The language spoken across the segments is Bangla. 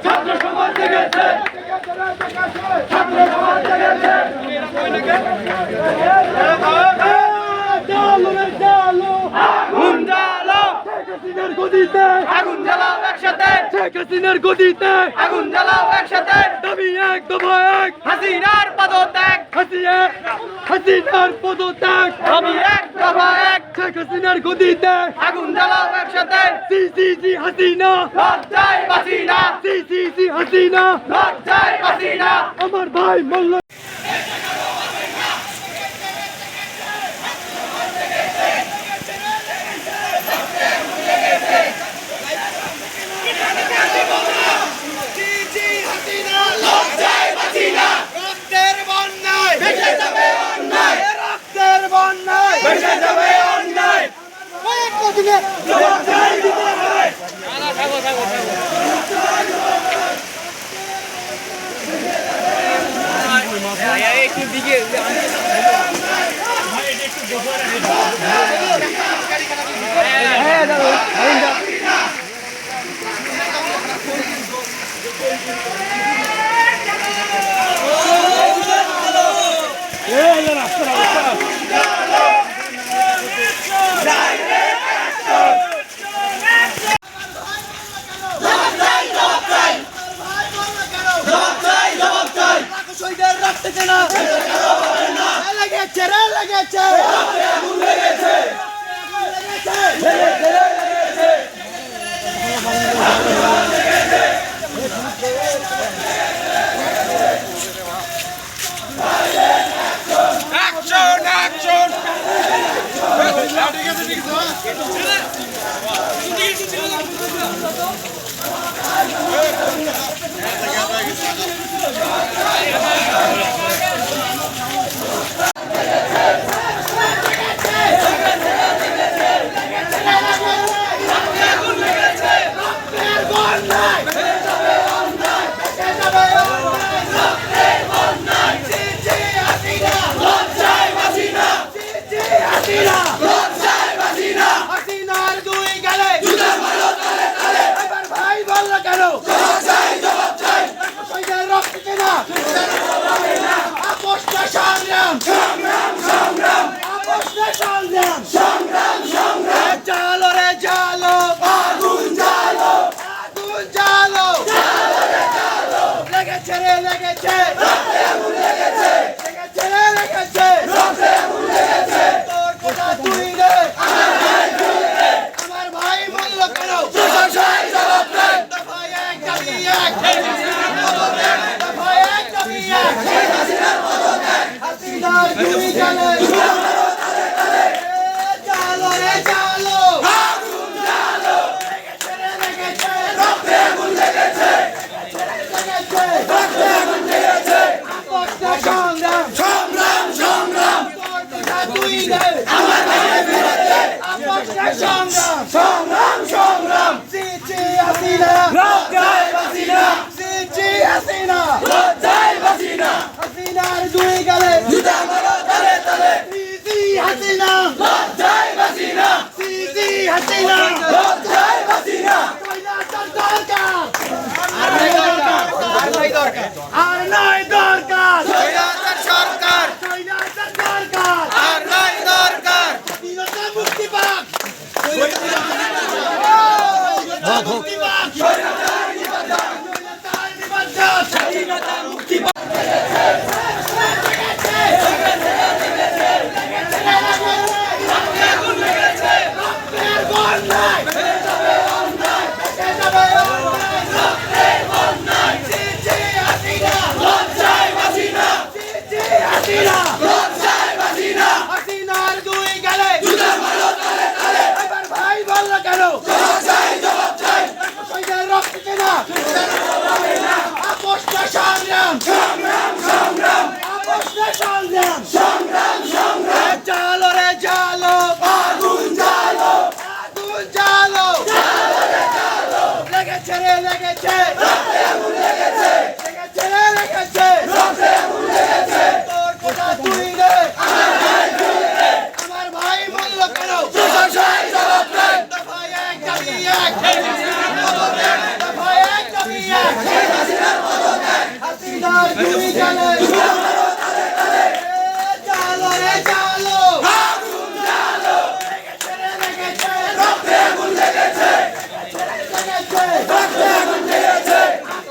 ছাত্র সমাজ জেগেছে, ছাত্র সমাজ জেগেছে। আগুন জ্বালাও, শেখ হাসিনার গদিতে আগুন জ্বালাও একসাথে, শেখ হাসিনার গদিতে আগুন জ্বালাও একসাথে। দাবি এক, দফা এক, হাসিনার পদত্যাগ, হাসিনার পদত্যাগ। দাবি এক, দফা এক, শেখ হাসিনার গদিতে আগুন জ্বালাও একসাথে। সি হাসিনা, লজ্জায় বাঁচি না। সি হাসিনা, লজ্জায় বাঁচি না। আমার ভাই মল্ল একটু দিকে ছেড়ে লেগেছে তোর কোটা তুই রে আমার ভাই বলল কেন দফায় এক দাবি এক দফায় এক দাবি এক হাসিনার দুই গালে চালো রে চালো আগুন জ্বালো ছেড়ে লেগেছে রক্তে আগুন লেগেছে রক্তে আগুন লেগেছে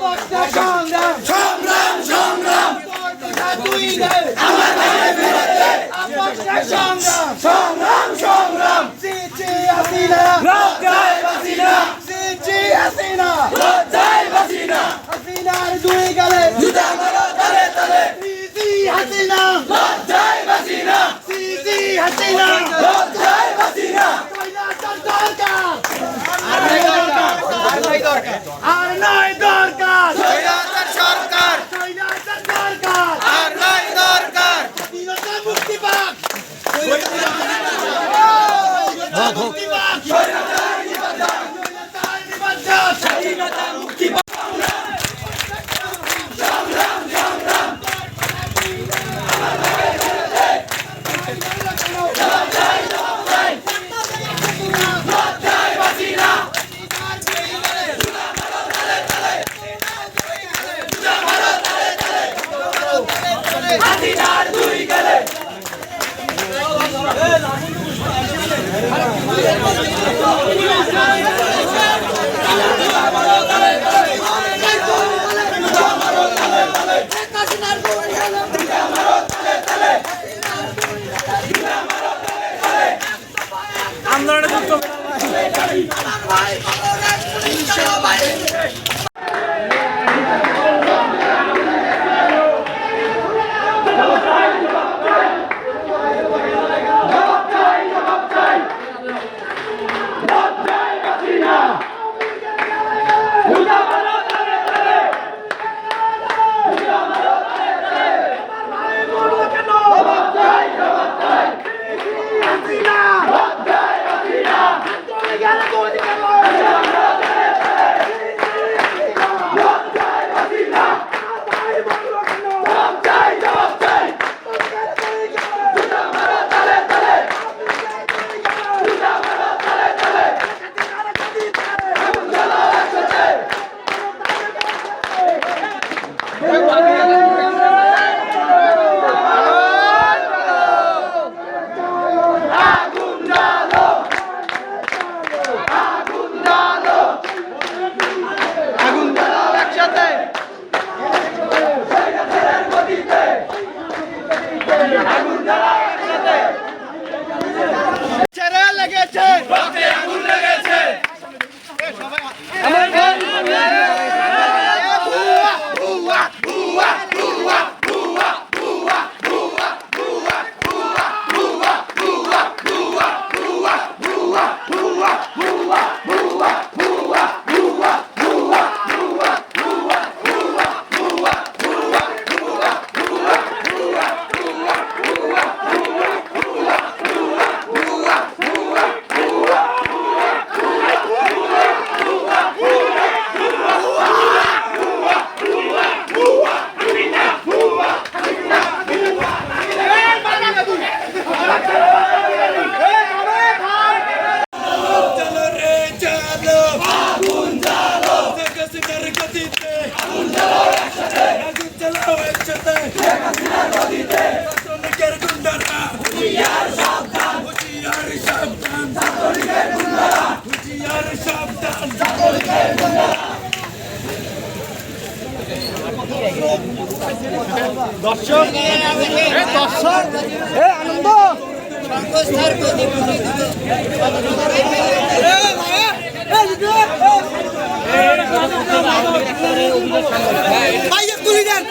আপসটা সংগ্রাম সংগ্রাম সংগ্রাম তোর কথা তুই রে আমার ভাইয়ের বিরুদ্ধে আপসটা সংগ্রাম সংগ্রাম সংগ্রাম সিচি হাসিনা লজ্জায় বাসিনা সিচি হাসিনা লজ্জায় বাসিনা হাসিনার দুই গালে জুতা মারো তালে তালে সিচি হাসিনা লজ্জায় বাসিনা সিচি হাসিনা লজ্জায় বাসিনা আর নাই দরকার সরকার সরকার আর নাই দরকার স্বাধীনতা মুক্তি পাক মুক্তি পাক স্বাধীনতা মুক্তি পাক হাসিনার দুই গেলে আন্দোলনে যুক্ত ছেড়ে লেগেছে রক্তে আগুন লেগেছে দর্শক আনন্দ ভাই তুলে দেন